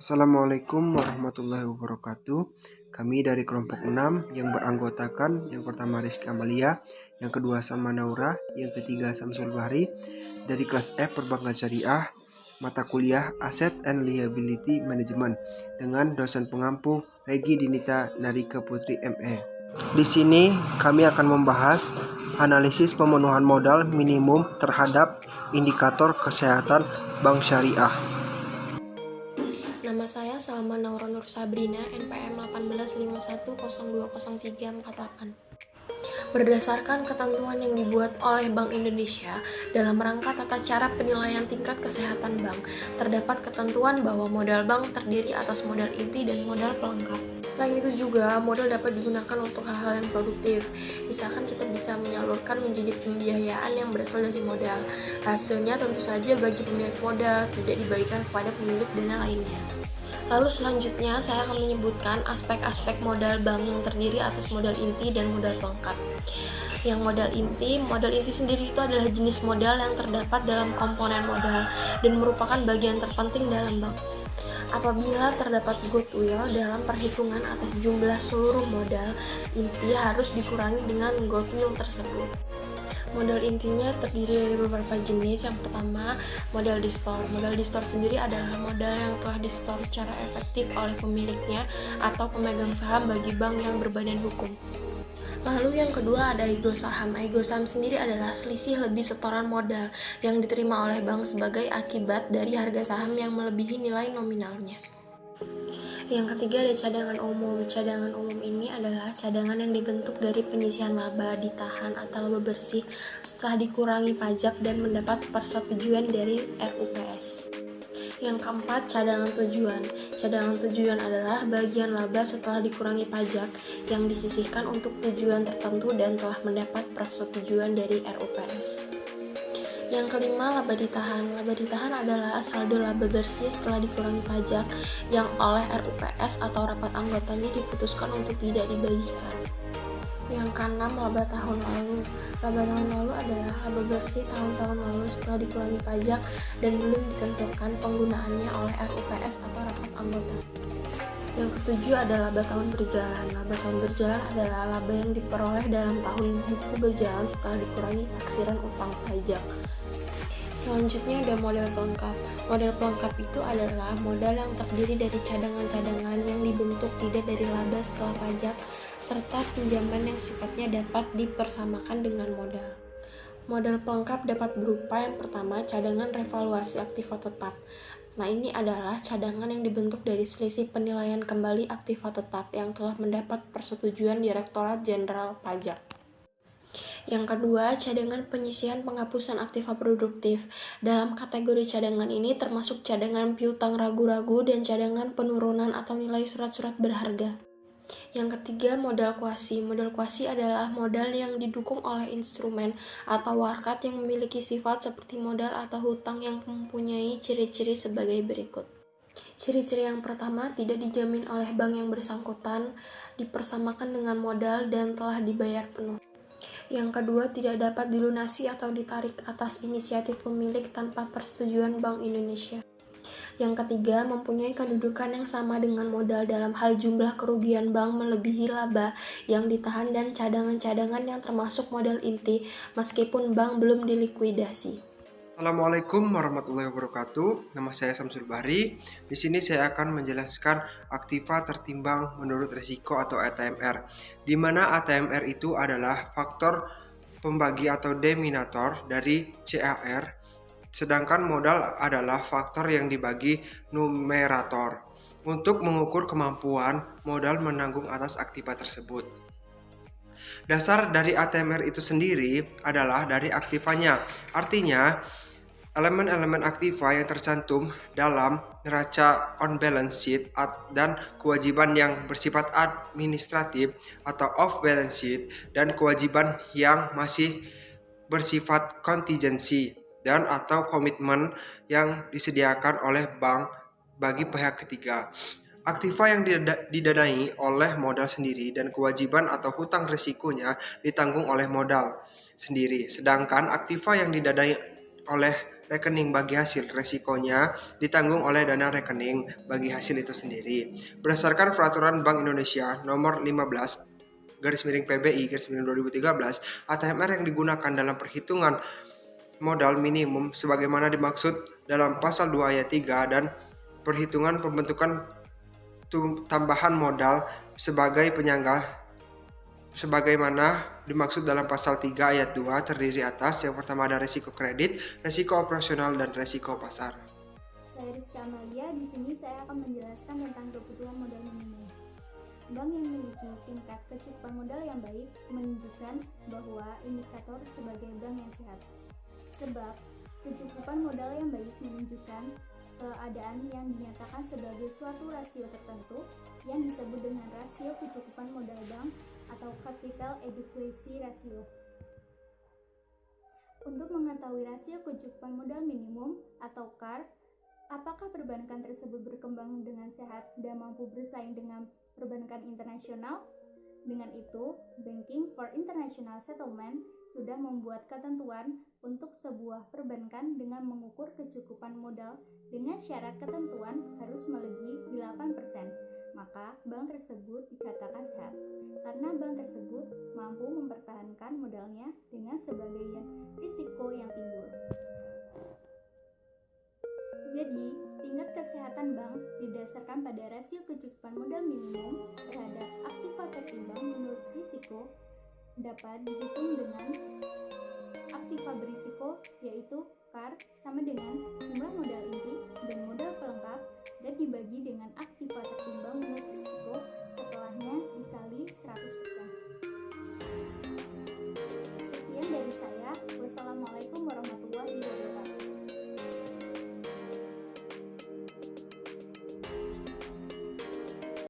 Assalamualaikum warahmatullahi wabarakatuh. Kami dari kelompok 6 yang beranggotakan yang pertama Rizky Amalia, yang kedua Salma Naura, yang ketiga Samsul Bahri dari kelas F Perbankan Syariah, mata kuliah Asset and Liability Management dengan dosen pengampu Regi Dinita Narika Putri ME. Di sini kami akan membahas analisis pemenuhan modal minimum terhadap indikator kesehatan bank syariah. Nama saya Salma Naura Nur Sabrina, NPM 1851020348. Berdasarkan ketentuan yang dibuat oleh Bank Indonesia dalam rangka tata cara penilaian tingkat kesehatan bank, terdapat ketentuan bahwa modal bank terdiri atas modal inti dan modal pelengkap. Selain itu juga, modal dapat digunakan untuk hal-hal yang produktif. Misalkan kita bisa menyalurkan menjadi pembiayaan yang berasal dari modal. Hasilnya tentu saja bagi pemilik modal, tidak dibagikan kepada pemilik dana lainnya. Lalu selanjutnya saya akan menyebutkan aspek-aspek modal bank yang terdiri atas modal inti dan modal pelengkap. Yang modal inti sendiri itu adalah jenis modal yang terdapat dalam komponen modal dan merupakan bagian terpenting dalam bank. Apabila terdapat goodwill dalam perhitungan atas jumlah seluruh modal inti harus dikurangi dengan goodwill tersebut. Modal intinya terdiri dari beberapa jenis. Yang pertama, modal di-store. Modal di-store sendiri adalah modal yang telah di-store secara efektif oleh pemiliknya atau pemegang saham bagi bank yang berbadan hukum. Lalu yang kedua ada ego saham. Ego saham sendiri adalah selisih lebih setoran modal yang diterima oleh bank sebagai akibat dari harga saham yang melebihi nilai nominalnya. Yang ketiga ada cadangan umum. Cadangan umum ini adalah cadangan yang dibentuk dari penyisihan laba, ditahan atau laba bersih setelah dikurangi pajak dan mendapat persetujuan dari RUPS. Yang keempat, cadangan tujuan. Cadangan tujuan adalah bagian laba setelah dikurangi pajak yang disisihkan untuk tujuan tertentu dan telah mendapat persetujuan dari RUPS. Yang kelima, laba ditahan. Laba ditahan adalah saldo laba bersih setelah dikurangi pajak yang oleh RUPS atau rapat anggotanya diputuskan untuk tidak dibagikan. Yang keenam, laba tahun lalu. Laba tahun lalu adalah laba bersih tahun-tahun lalu setelah dikurangi pajak dan belum ditentukan penggunaannya oleh RUPS atau rapat anggota. Yang ketujuh ada laba tahun berjalan. Laba tahun berjalan adalah laba yang diperoleh dalam tahun buku berjalan setelah dikurangi taksiran utang pajak. Selanjutnya ada modal pelengkap. Modal pelengkap itu adalah modal yang terdiri dari cadangan-cadangan yang dibentuk tidak dari laba setelah pajak, serta pinjaman yang sifatnya dapat dipersamakan dengan modal. Modal pelengkap dapat berupa yang pertama cadangan revaluasi aktiva tetap. Nah, ini adalah cadangan yang dibentuk dari selisih penilaian kembali aktiva tetap yang telah mendapat persetujuan Direktorat Jenderal Pajak. Yang kedua, cadangan penyisihan penghapusan aktiva produktif. Dalam kategori cadangan ini termasuk cadangan piutang ragu-ragu dan cadangan penurunan atau nilai surat-surat berharga. Yang ketiga, modal kuasi. Modal kuasi adalah modal yang didukung oleh instrumen atau warkat yang memiliki sifat seperti modal atau hutang yang mempunyai ciri-ciri sebagai berikut. Ciri-ciri yang pertama, tidak dijamin oleh bank yang bersangkutan, dipersamakan dengan modal, dan telah dibayar penuh. Yang kedua, tidak dapat dilunasi atau ditarik atas inisiatif pemilik tanpa persetujuan Bank Indonesia. Yang ketiga, mempunyai kedudukan yang sama dengan modal dalam hal jumlah kerugian bank melebihi laba yang ditahan dan cadangan-cadangan yang termasuk modal inti meskipun bank belum dilikuidasi. Assalamualaikum warahmatullahi wabarakatuh. Nama saya Samsul Bahri. Di sini saya akan menjelaskan aktiva tertimbang menurut risiko atau ATMR. Di mana ATMR itu adalah faktor pembagi atau denominator dari CAR, sedangkan modal adalah faktor yang dibagi numerator untuk mengukur kemampuan modal menanggung atas aktiva tersebut. Dasar dari ATMR itu sendiri adalah dari aktivanya. Artinya, elemen-elemen aktiva yang tercantum dalam neraca on balance sheet dan kewajiban yang bersifat administratif atau off balance sheet dan kewajiban yang masih bersifat contingency dan atau komitmen yang disediakan oleh bank bagi pihak ketiga. Aktiva yang didanai oleh modal sendiri dan kewajiban atau hutang risikonya ditanggung oleh modal sendiri. Sedangkan aktiva yang didanai oleh rekening bagi hasil. Resikonya ditanggung oleh dana rekening bagi hasil itu sendiri. Berdasarkan Peraturan Bank Indonesia Nomor 15 garis miring PBI garis miring 2013, ATMR yang digunakan dalam perhitungan modal minimum sebagaimana dimaksud dalam pasal 2 ayat 3 dan perhitungan pembentukan tambahan modal sebagai penyangga sebagaimana dimaksud dalam pasal 3 ayat 2 terdiri atas yang pertama ada risiko kredit, risiko operasional, dan risiko pasar. Saya Rizka Amalia, di sini saya akan menjelaskan tentang kebutuhan modal minimum. Bank yang memiliki tingkat kecukupan modal yang baik menunjukkan bahwa indikator sebagai bank yang sehat. Sebab kecukupan modal yang baik menunjukkan keadaan yang dinyatakan sebagai suatu rasio tertentu yang disebut dengan rasio kecukupan modal bank atau capital adequacy ratio. Untuk mengetahui rasio kecukupan modal minimum atau CAR, apakah perbankan tersebut berkembang dengan sehat dan mampu bersaing dengan perbankan internasional? Dengan itu, Banking for International Settlement sudah membuat ketentuan untuk sebuah perbankan dengan mengukur kecukupan modal dengan syarat ketentuan harus melebihi 8%. Maka bank tersebut dikatakan sehat karena bank tersebut mampu mempertahankan modalnya dengan sebagian risiko yang timbul. Jadi, tingkat kesehatan bank didasarkan pada rasio kecukupan modal minimum terhadap aktiva tertimbang menurut risiko dapat dihitung dengan aktiva berisiko, yaitu CAR sama dengan jumlah modal inti dan modal pelengkap